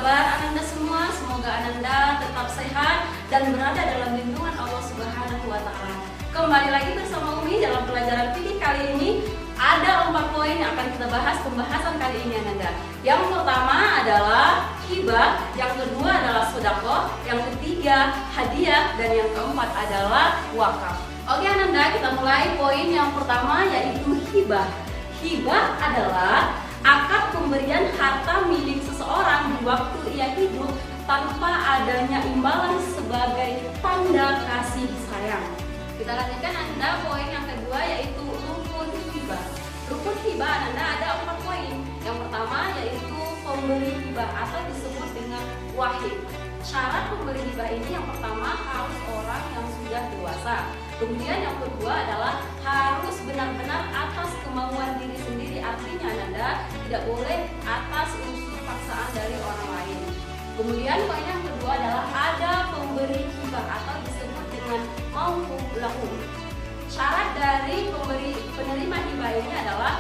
kabar Ananda semua? Semoga Ananda tetap sehat dan berada dalam lindungan Allah Subhanahu wa Ta'ala. Kembali lagi bersama Umi dalam pelajaran fikih kali ini. Ada 4 poin yang akan kita bahas pembahasan kali ini Ananda. Yang pertama adalah hibah, yang kedua adalah sedekah, yang ketiga hadiah, dan yang keempat adalah wakaf. Oke Ananda, kita mulai poin yang pertama yaitu hibah. Hibah adalah akad pemberian harta milik seseorang di waktu ia hidup tanpa adanya imbalan sebagai tanda kasih sayang. Kita lanjutkan Anda poin yang kedua yaitu rukun hibah. Rukun hibah Anda ada 4 poin. Yang pertama yaitu pemberi hibah atau disebut dengan wahib. Syarat pemberi hibah ini yang pertama harus orang yang sudah dewasa. Kemudian yang kedua adalah harus benar-benar atas kemauan diri sendiri. Artinya Anda tidak boleh atas unsur paksaan dari orang lain. Kemudian poin yang kedua adalah ada pemberi hibah atau disebut dengan mauquf lahu. Syarat dari penerima hibah ini adalah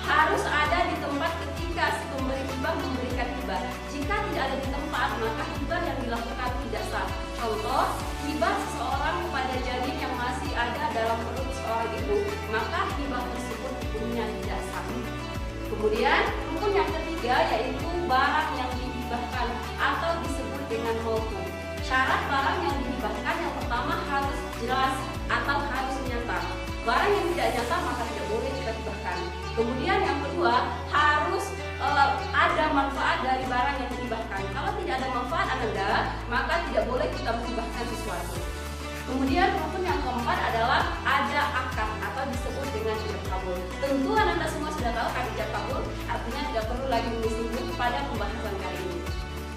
harus ada di tempat ketika si pemberi hibah memberikan hibah. Jika tidak ada di tempat, maka hibah yang dilakukan tidak sah. Contoh, hibah seseorang kepada janin yang masih ada dalam perut seorang ibu, maka hibah tersebut hukumnya tidak sah. Kemudian rukun yang ketiga yaitu barang yang dihibahkan atau disebut dengan mauquf. Syarat barang yang dihibahkan yang pertama harus jelas atau harus nyata. Barang yang tidak nyata maka tidak boleh kita hibahkan. Kemudian yang kedua harus ada manfaat dari barang yang dihibahkan. Kalau tidak ada manfaat Anda, maka tidak boleh kita menghibahkan sesuatu. Kemudian rukun yang keempat adalah ada akad atau disebut dengan ijab kabul. Tentu Anda semua sudah tahu kan ijab kabul, artinya tidak perlu lagi disebut pada pembahasan kali ini.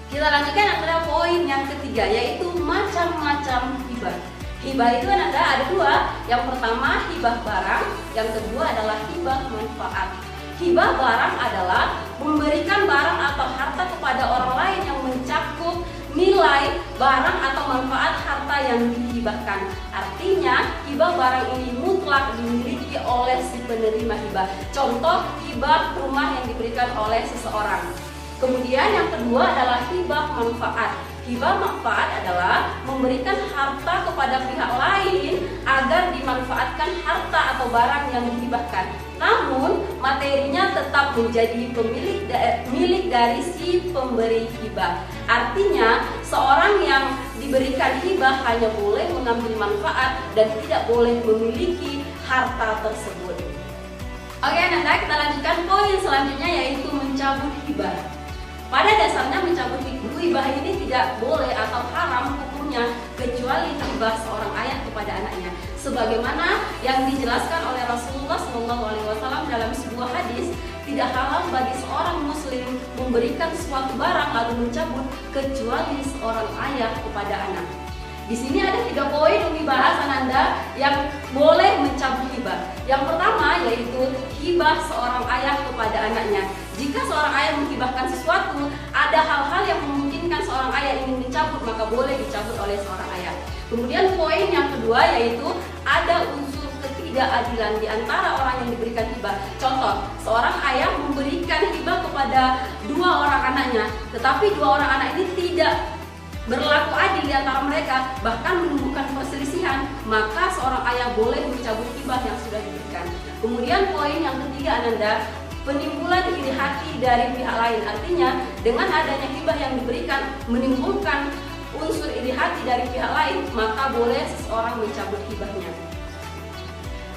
Kita lanjutkan adalah poin yang ketiga yaitu macam-macam hibah. Hibah itu ada 2. Yang pertama hibah barang, yang kedua adalah hibah manfaat. Hibah barang adalah memberikan barang atau harta kepada orang lain yang mencakup nilai barang atau manfaat harta yang dihibahkan. Artinya hibah barang ini mutlak dimiliki oleh si penerima hibah. Contoh hibah rumah yang diberikan oleh seseorang. Kemudian yang kedua adalah hibah manfaat. Hibah manfaat adalah memberikan harta kepada pihak lain agar dimanfaatkan harta atau barang yang dihibahkan. Namun materinya tetap menjadi milik dari si pemberi hibah. Artinya seorang yang diberikan hibah hanya boleh mengambil manfaat dan tidak boleh memiliki harta tersebut. Oke Nanda, kita lanjutkan poin selanjutnya yaitu mencabut hibah. Pada dasarnya mencabut hibah ini tidak boleh atau haram hukumnya kecuali hibah seorang ayah kepada anaknya. Sebagaimana yang dijelaskan oleh Rasulullah SAW dalam sebuah hadis, tidak halal bagi seorang muslim memberikan suatu barang lalu mencabut kecuali seorang ayah kepada anak. Di sini ada 3 poin Umi bahasan Anda yang boleh mencabut hibah. Yang pertama yaitu hibah seorang ayah kepada anaknya. Jika seorang ayah menghibahkan sesuatu, ada hal-hal yang memungkinkan seorang ayah ingin mencabut, maka boleh dicabut oleh seorang ayah. Kemudian poin yang kedua yaitu ada unsur ketidakadilan di antara orang yang diberikan hibah. Contoh, seorang ayah memberikan hibah kepada 2 orang anaknya, tetapi 2 orang anak ini tidak berlaku adil di antara mereka, bahkan menimbulkan perselisihan, maka seorang ayah boleh mencabut hibah yang sudah diberikan. Kemudian poin yang ketiga Ananda, penimbulan iri hati dari pihak lain. Artinya dengan adanya hibah yang diberikan menimbulkan unsur iri hati dari pihak lain, maka boleh seseorang mencabut hibahnya.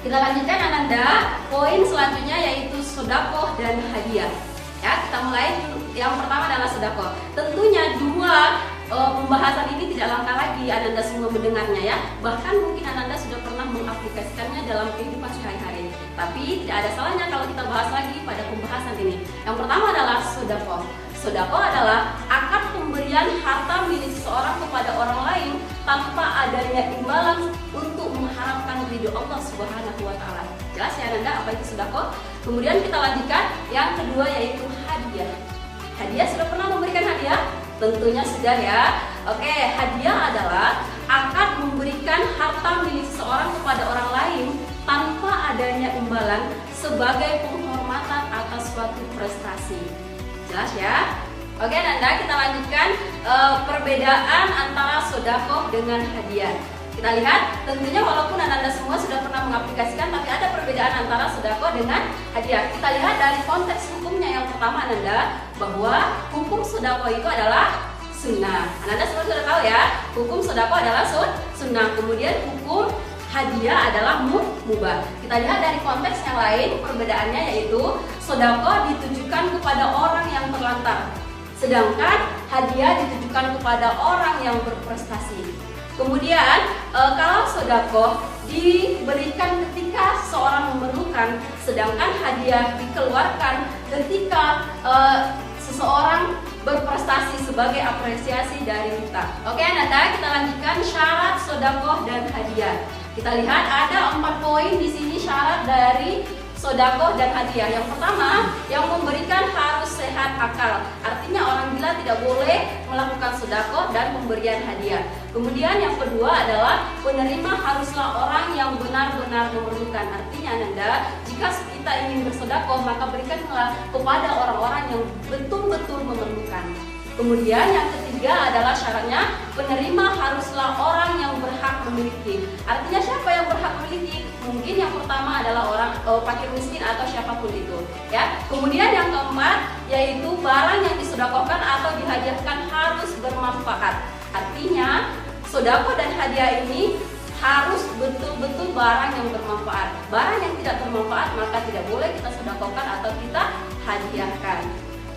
Kita lanjutkan Ananda, poin selanjutnya yaitu sedekah dan hadiah. Ya, kita mulai. Yang pertama adalah sedekah. Tentunya 2 pembahasan ini tidak langka lagi Ananda semua mendengarnya ya. Bahkan mungkin Ananda sudah pernah mengaplikasikannya dalam kehidupan sehari-hari. Tapi tidak ada salahnya kalau kita bahas lagi pada pembahasan ini. Yang pertama adalah sedekah. Sedekah adalah akad pemberian harta milik seseorang kepada orang lain tanpa adanya imbalan untuk mengharapkan ridho Allah Subhanahu wa Ta'ala. Jelas ya Ananda apa itu sedekah? Kemudian kita lanjutkan yang kedua yaitu hadiah. Hadiah, sudah pernah memberikan hadiah? Tentunya sudah ya. Oke, hadiah adalah akad memberikan harta milik seseorang kepada orang lain tanpa adanya imbalan sebagai penghormatan atas suatu prestasi. Jelas ya? Oke Ananda, kita lanjutkan perbedaan antara sedekah dengan hadiah. Kita lihat, tentunya walaupun Ananda semua sudah pernah mengaplikasikan, tapi ada perbedaan antara sedekah dengan hadiah. Kita lihat dari konteks hukumnya. Yang pertama Ananda, bahwa hukum sedekah itu adalah sunnah. Ananda semua sudah tahu ya, hukum sedekah adalah sunnah. Kemudian hukum hadiah adalah mubah. Kita lihat dari konteks yang lain, perbedaannya yaitu sedekah ditujukan kepada orang yang terlantar, sedangkan hadiah ditujukan kepada orang yang berprestasi. Kemudian kalau sedekah diberikan ketika seorang memerlukan, sedangkan hadiah dikeluarkan ketika seseorang berprestasi sebagai apresiasi dari kita. Oke Ananda, kita lanjutkan syarat sedekah dan hadiah. Kita lihat ada 4 poin di sini syarat dari sedekah dan hadiah. Yang pertama, yang memberikan harus sehat akal. Artinya orang gila tidak boleh melakukan sedekah dan pemberian hadiah. Kemudian yang kedua adalah penerima haruslah orang yang benar-benar memerlukan. Artinya Ananda, jika kita ingin bersedekah maka berikanlah kepada orang-orang yang betul-betul memerlukan. Kemudian yang ketiga adalah syaratnya penerima haruslah orang yang berhak memiliki. Artinya siapa yang berhak memiliki? Mungkin yang pertama adalah orang fakir miskin atau siapapun itu, ya. Kemudian yang keempat yaitu barang yang disedekahkan atau dihadiahkan harus bermanfaat. Artinya sedekah dan hadiah ini harus betul-betul barang yang bermanfaat. Barang yang tidak bermanfaat maka tidak boleh kita sedekahkan atau kita hadiahkan.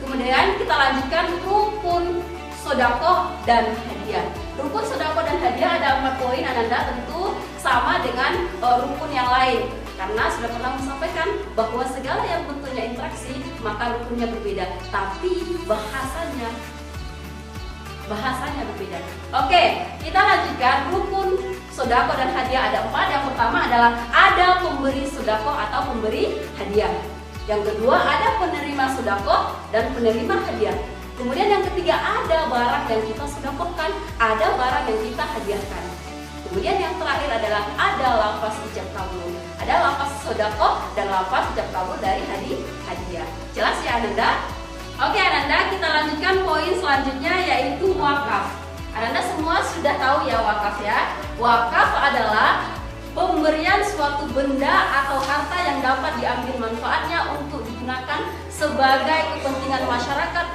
Kemudian kita lanjutkan rukun sedekah dan hadiah. Rukun sedekah dan hadiah ada 4 poin Ananda, tentu sama dengan rukun yang lain. Karena sudah pernah menyampaikan bahwa segala yang bentuknya interaksi maka rukunnya berbeda, tapi bahasanya berbeda. Oke, kita lanjutkan rukun sedekah dan hadiah ada 4. Yang pertama adalah ada pemberi sedekah atau pemberi hadiah. Yang kedua ada penerima sedekah dan penerima hadiah. Kemudian yang ketiga ada barang yang kita sedekahkan, ada barang yang kita hadiahkan. Kemudian yang terakhir adalah ada lafaz ijab kabul. Ada lafaz sedekah dan lafaz ijab kabul dari hadiah. Jelas ya Ananda? Oke Ananda, kita lanjutkan poin selanjutnya yaitu wakaf. Ananda semua sudah tahu ya wakaf ya. Wakaf adalah pemberian suatu benda atau harta yang dapat diambil manfaatnya untuk digunakan sebagai kepentingan masyarakat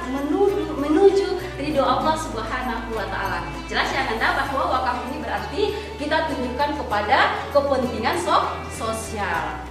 menuju ridho Allah Subhanahu wa Ta'ala. Jelas ya Anda bahwa wakaf ini berarti kita tunjukkan kepada kepentingan sosial.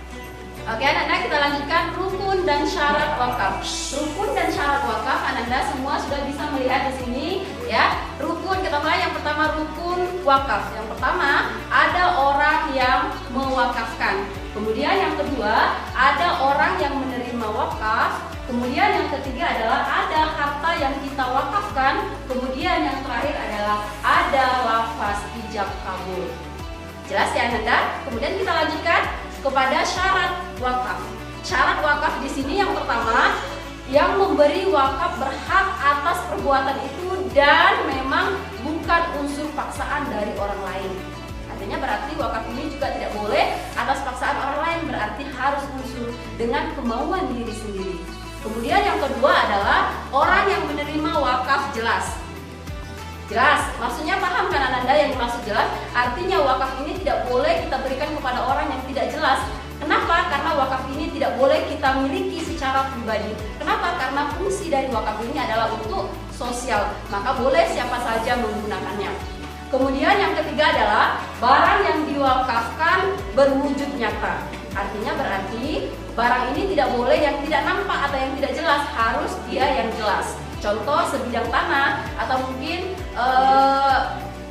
Oke Anda, kita lanjutkan rukun dan syarat wakaf. Rukun dan syarat wakaf Anda semua sudah bisa melihat di sini ya. Rukun kita mulai, yang pertama rukun wakaf. Yang pertama ada orang yang mewakafkan. Kemudian yang kedua ada orang yang menerima wakaf. Kemudian yang ketiga adalah ada harta yang kita wakafkan. Kemudian yang terakhir adalah ada lafaz ijab kabul. Jelas ya Anda? Kemudian kita lanjutkan kepada syarat wakaf. Syarat wakaf di sini yang pertama, yang memberi wakaf berhak atas perbuatan itu dan memang bukan unsur paksaan dari orang lain. Artinya berarti wakaf ini juga tidak boleh atas paksaan orang lain, berarti harus unsur dengan kemauan diri sendiri. Kemudian yang kedua adalah orang yang menerima wakaf jelas. Jelas, maksudnya paham kan Ananda yang dimaksud jelas? Artinya wakaf ini tidak boleh kita berikan kepada orang yang tidak jelas. Kenapa? Karena wakaf ini tidak boleh kita miliki secara pribadi. Kenapa? Karena fungsi dari wakaf ini adalah untuk sosial, maka boleh siapa saja menggunakannya. Kemudian yang ketiga adalah barang yang diwakafkan berwujud nyata. Artinya berarti barang ini tidak boleh yang tidak nampak atau yang tidak jelas, harus dia yang jelas. Contoh sebidang tanah atau mungkin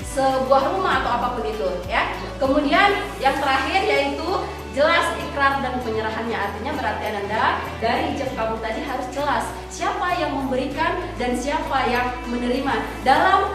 sebuah rumah atau apapun itu ya. Kemudian yang terakhir yaitu jelas ikrar dan penyerahannya. Artinya berarti Anda dari ijab kabul tadi harus jelas siapa yang memberikan dan siapa yang menerima, dalam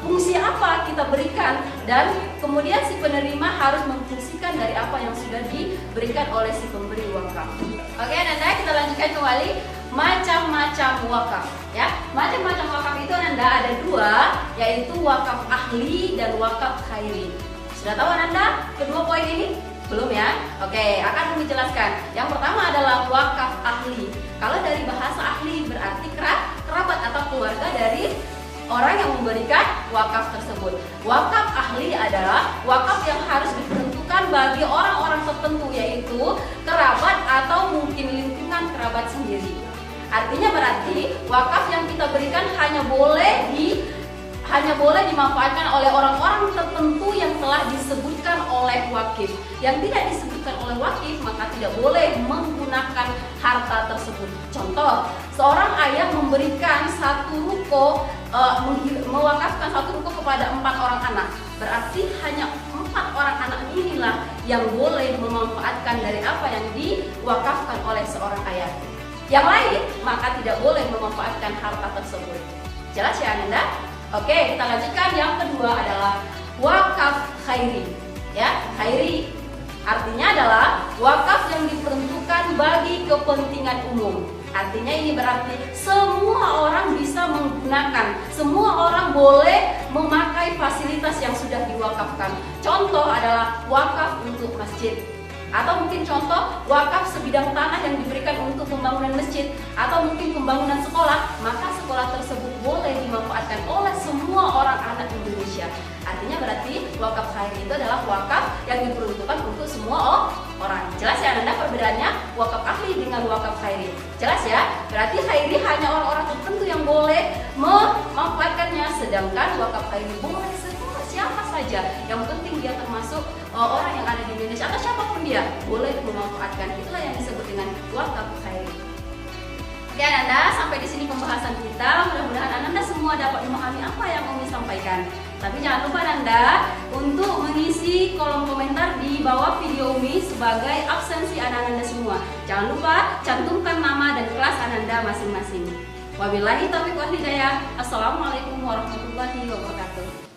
fungsi apa kita berikan, dan kemudian si penerima harus memfungsikan dari apa yang sudah diberikan oleh si pemberi wakaf. Oke Anda, kita lanjutkan kembali macam-macam wakaf ya. Macam-macam wakaf itu Anda ada dua, yaitu wakaf ahli dan wakaf khairi. Sudah tahu Anda kedua poin ini? Belum ya? Oke, akan kami jelaskan. Yang pertama adalah wakaf ahli. Kalau dari bahasa ahli berarti kerabat atau keluarga dari orang yang memberikan wakaf tersebut. Wakaf ahli adalah wakaf yang harus diperuntukkan bagi orang-orang tertentu, yaitu kerabat atau mungkin lingkungan kerabat sendiri. Artinya berarti wakaf yang kita berikan hanya boleh dimanfaatkan oleh orang-orang tertentu yang telah disebutkan oleh wakif. Yang tidak disebutkan oleh wakif maka tidak boleh menggunakan harta tersebut. Contoh, seorang ayah memberikan satu ruko, mewakafkan satu ruko kepada 4 orang anak. Berarti hanya 4 orang anak inilah yang boleh memanfaatkan dari apa yang diwakafkan oleh seorang ayah. Yang lain maka tidak boleh memanfaatkan harta tersebut. Jelas ya Ananda? Oke, kita lanjutkan. Yang kedua adalah wakaf khairi. Ya, khairi artinya adalah wakaf yang diperuntukkan bagi kepentingan umum. Artinya ini berarti semua orang bisa menggunakan, semua orang boleh memakai fasilitas yang sudah diwakafkan. Contoh adalah wakaf untuk masjid, atau mungkin contoh wakaf sebidang tanah yang diberikan untuk pembangunan masjid atau mungkin pembangunan sekolah, maka sekolah tersebut boleh dimanfaatkan oleh semua orang anak Indonesia. Artinya berarti wakaf khairi itu adalah wakaf yang diperuntukkan untuk semua orang. Jelas ya Anda perbedaannya wakaf ahli dengan wakaf khairi? Jelas ya? Berarti khairi hanya orang-orang tertentu yang boleh memanfaatkannya, sedangkan wakaf khairi boleh siapa saja, yang penting dia termasuk orang yang ada di Indonesia atau siapapun dia boleh memanfaatkan. Itulah yang disebut dengan wakaf khairi. Oke Ananda, sampai di sini pembahasan kita. Mudah-mudahan Ananda semua dapat memahami apa yang Umi sampaikan. Tapi jangan lupa Ananda untuk mengisi kolom komentar di bawah video Umi sebagai absensi anak Ananda semua. Jangan lupa cantumkan nama dan kelas Ananda masing-masing. Wabillahi taufiq wal hidayah. Assalamualaikum warahmatullahi wabarakatuh.